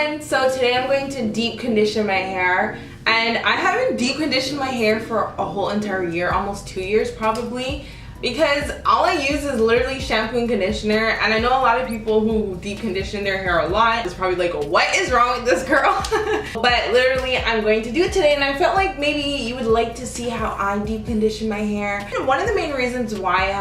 everyone, so today I'm going to deep condition my hair, and I haven't deep conditioned my hair for a whole entire year, almost 2 years probably, because all I use is literally shampoo and conditioner. And I know a lot of people who deep condition their hair a lot. It's probably like, what is wrong with this girl? But literally I'm going to do it today, and I felt like maybe you would like to see how I deep condition my hair. And one of the main reasons why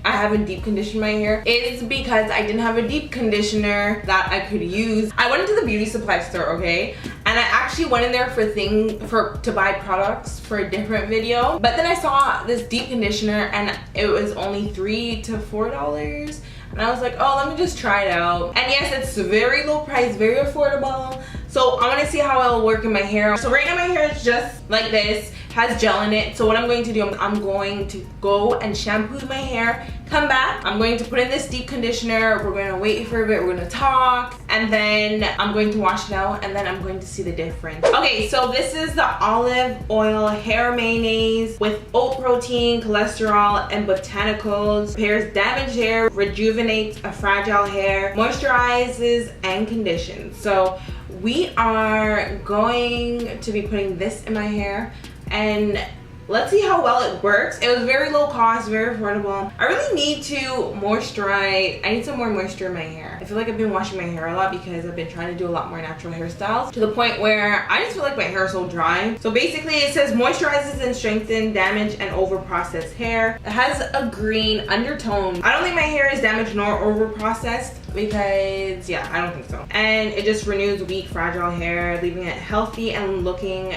I haven't deep conditioned my hair is because I didn't have a deep conditioner that I could use. I went into the beauty supply store, okay? And I actually went in there to buy products for a different video. But then I saw this deep conditioner and it was only $3 to $4. And I was like, oh, let me just try it out. And yes, it's very low price, very affordable. So I want to see how it'll work in my hair. So right now my hair is just like this, has gel in it. So what I'm going to do, I'm going to go and shampoo my hair, come back, I'm going to put in this deep conditioner, we're going to wait for a bit, we're going to talk, and then I'm going to wash it out, and then I'm going to see the difference. Okay, so this is the olive oil hair mayonnaise with oat protein, cholesterol, and botanicals. Repairs damaged hair, rejuvenates a fragile hair, moisturizes, and conditions. So we are going to be putting this in my hair, and let's see how well it works. It was very low cost, very affordable. I really need to moisturize. I need some more moisture in my hair. I feel like I've been washing my hair a lot because I've been trying to do a lot more natural hairstyles, to the point where I just feel like my hair is so dry. So basically it says moisturizes and strengthens damaged and over processed hair. It has a green undertone. I don't think my hair is damaged nor over processed, because yeah, I don't think so. And it just renews weak, fragile hair, leaving it healthy and looking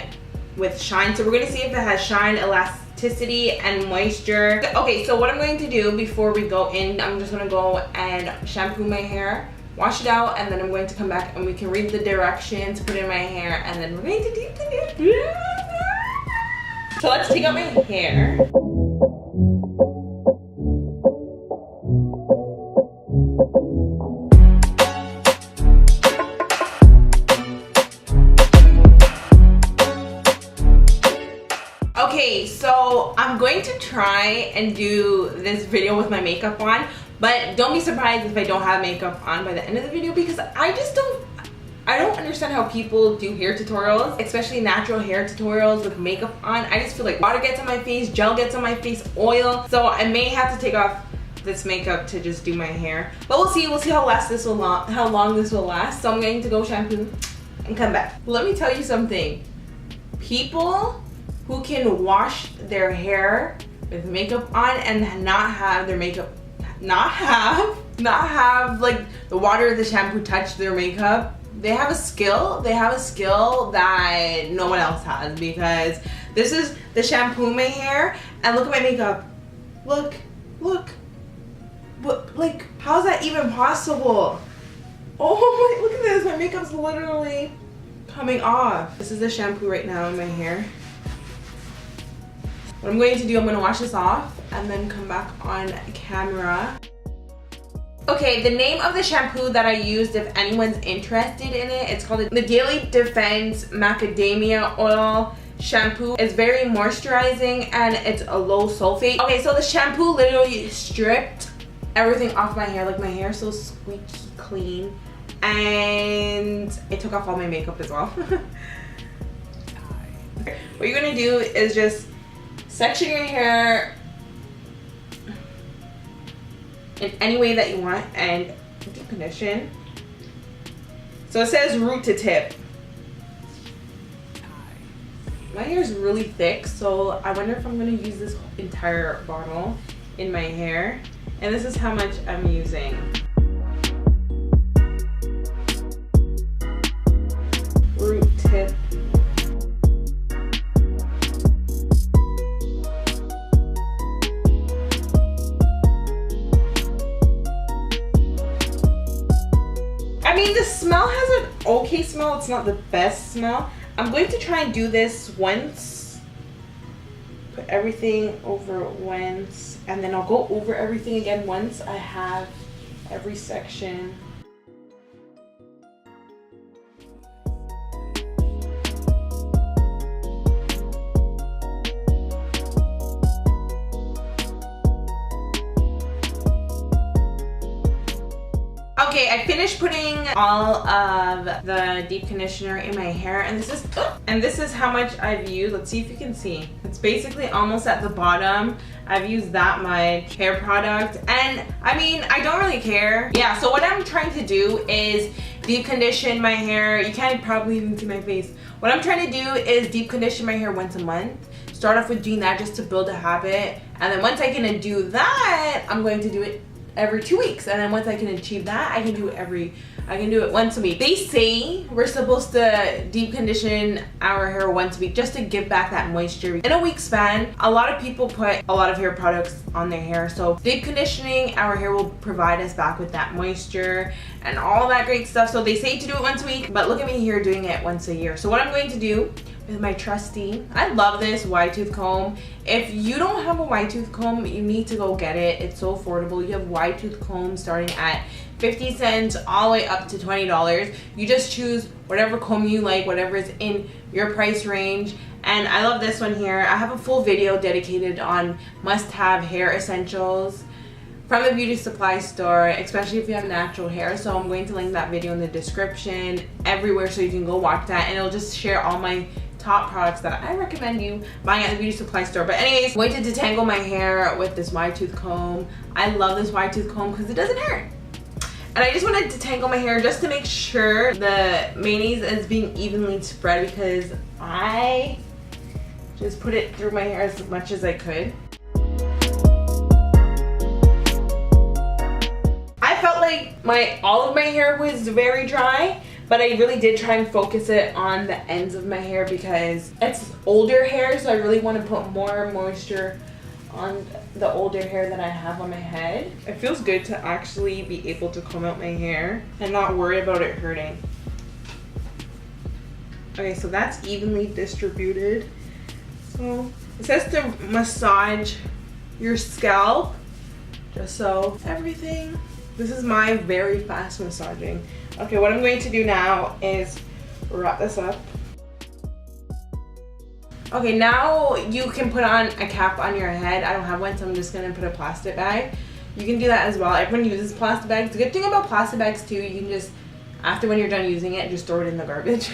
with shine. So we're going to see if it has shine, elasticity, and moisture. Okay, so what I'm going to do before we go in, I'm just going to go and shampoo my hair, wash it out, and then I'm going to come back and we can read the directions, put in my hair, and then we're going to deep condition. So let's take out my hair. Okay, so I'm going to try and do this video with my makeup on, but don't be surprised if I don't have makeup on by the end of the video, because I don't understand how people do hair tutorials, especially natural hair tutorials with makeup on. I just feel like water gets on my face, gel gets on my face, oil. So I may have to take off this makeup to just do my hair, but we'll see how long this will last. So I'm going to go shampoo and come back. Let me tell you something. People who can wash their hair with makeup on and not have their makeup, not have like the water of the shampoo touch their makeup, they have a skill that no one else has, because this is the shampoo my hair and look at my makeup. Look, like, how's that even possible? Oh my, look at this, my makeup's literally coming off. This is the shampoo right now in my hair. What I'm going to do, I'm going to wash this off and then come back on camera. Okay, the name of the shampoo that I used, if anyone's interested in it, it's called the Daily Defense Macadamia Oil Shampoo. It's very moisturizing and it's a low sulfate. Okay, so the shampoo literally stripped everything off my hair. Like, my hair is so squeaky clean, and it took off all my makeup as well. What you're going to do is just section your hair in any way that you want and deep condition. So it says root to tip. My hair is really thick, so I wonder if I'm going to use this entire bottle in my hair. And this is how much I'm using. Root tip. I mean, the smell has an okay smell. It's not the best smell. I'm going to try and do this once. Put everything over once, and then I'll go over everything again once I have every section. Okay, Okay, I finished putting all of the deep conditioner in my hair, and this is how much I've used. Let's see if you can see. It's basically almost at the bottom. I've used that much hair product, and I mean, I don't really care. Yeah, so what I'm trying to do is deep condition my hair. You can't probably even see my face. What I'm trying to do is deep condition my hair once a month. Start off with doing that just to build a habit, and then once I can do that, I'm going to do it every 2 weeks, and then once I can achieve that, I can do it once a week. They say we're supposed to deep condition our hair once a week just to give back that moisture. In a week span, a lot of people put a lot of hair products on their hair, so deep conditioning our hair will provide us back with that moisture and all that great stuff. So they say to do it once a week, but look at me here doing it once a year. So what I'm going to do with my trusty, I love this wide tooth comb. If you don't have a wide tooth comb, you need to go get it. It's so affordable. You have wide tooth combs starting at 50 cents all the way up to $20. You just choose whatever comb you like, whatever is in your price range. And I love this one here. I have a full video dedicated on must-have hair essentials from the beauty supply store, especially if you have natural hair. So I'm going to link that video in the description everywhere so you can go watch that, and it'll just share all my top products that I recommend you buying at the beauty supply store. But anyways, I'm going to detangle my hair with this wide tooth comb. I love this wide tooth comb because it doesn't hurt. And I just want to detangle my hair just to make sure the mayonnaise is being evenly spread, because I just put it through my hair as much as I could. I felt like all of my hair was very dry, but I really did try and focus it on the ends of my hair because it's older hair, so I really want to put more moisture on the older hair that I have on my head. It feels good to actually be able to comb out my hair and not worry about it hurting. Okay, so that's evenly distributed. So it says to massage your scalp, just so everything. This is my very fast massaging. Okay, what I'm going to do now is wrap this up. Okay, now you can put on a cap on your head. I don't have one, so I'm just gonna put a plastic bag. You can do that as well. Everyone uses plastic bags. The good thing about plastic bags too, you can just, after when you're done using it, just throw it in the garbage.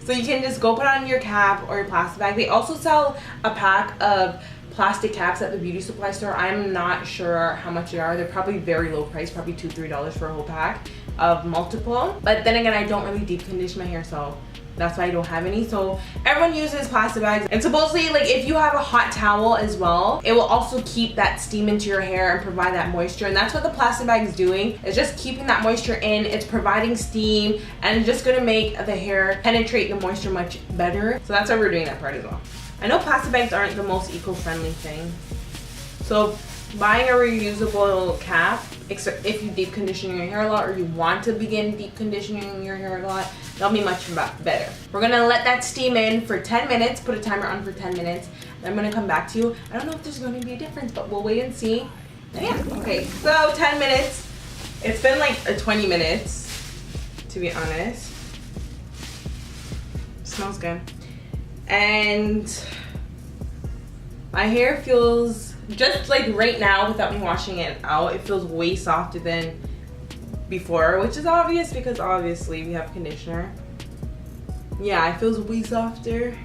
So you can just go put on your cap or your plastic bag. They also sell a pack of plastic caps at the beauty supply store. I'm not sure how much they are. They're probably very low price, probably $2, $3 for a whole pack of multiple. But then again, I don't really deep condition my hair, so that's why I don't have any. So everyone uses plastic bags, and supposedly, like, if you have a hot towel as well, it will also keep that steam into your hair and provide that moisture. And that's what the plastic bag is doing. It's just keeping that moisture in. It's providing steam, and it's just gonna make the hair penetrate the moisture much better. So that's why we're doing that part as well. I know plastic bags aren't the most eco-friendly thing, so buying a reusable cap, except if you deep condition your hair a lot or you want to begin deep conditioning your hair a lot, that'll be much better. We're gonna let that steam in for 10 minutes, put a timer on for 10 minutes, then I'm gonna come back to you. I don't know if there's gonna be a difference, but we'll wait and see. Yeah, okay, so 10 minutes. It's been like 20 minutes, to be honest. It smells good. And my hair feels, just like right now without me washing it out, it feels way softer than before, which is obvious because obviously we have conditioner. Yeah, it feels way softer.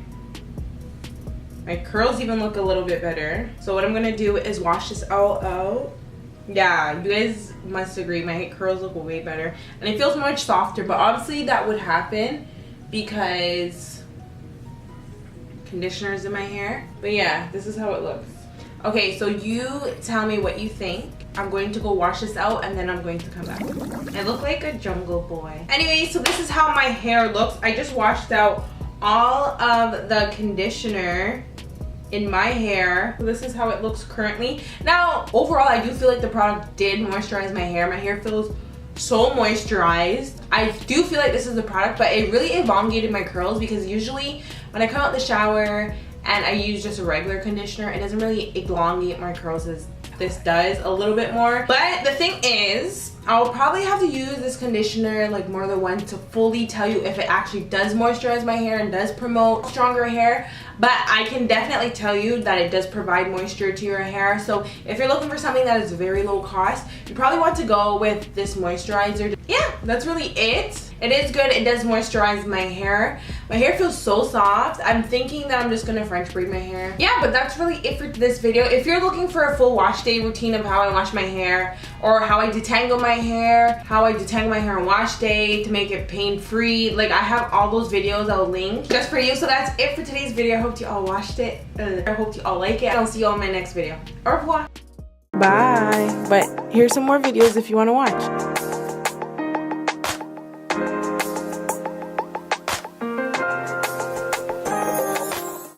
My curls even look a little bit better. So what I'm gonna do is wash this all out. Yeah, you guys must agree, my curls look way better and it feels much softer, but obviously that would happen because conditioners in my hair. But yeah, this is how it looks. Okay, so you tell me what you think. I'm going to go wash this out and then I'm going to come back. I look like a jungle boy. Anyway, so this is how my hair looks. I just washed out all of the conditioner in my hair. So this is how it looks currently. Now, overall, I do feel like the product did moisturize my hair. My hair feels so moisturized. I do feel like this is the product, but it really elongated my curls because usually when I come out the shower and I use just a regular conditioner, it doesn't really elongate my curls as this does a little bit more. But the thing is, I'll probably have to use this conditioner like more than once to fully tell you if it actually does moisturize my hair and does promote stronger hair. But I can definitely tell you that it does provide moisture to your hair. So if you're looking for something that is very low cost, you probably want to go with this moisturizer. Yeah, that's really it. It is good. It does moisturize my hair. My hair feels so soft. I'm thinking that I'm just gonna French braid my hair. Yeah, but that's really it for this video. If you're looking for a full wash day routine of how I wash my hair, or how I detangle my hair, how I detangle my hair on wash day to make it pain-free, like I have all those videos I'll link just for you. So that's it for today's video. I hope you all watched it. I hope you all like it. I'll see you all in my next video. Au revoir. Bye. But here's some more videos if you want to watch.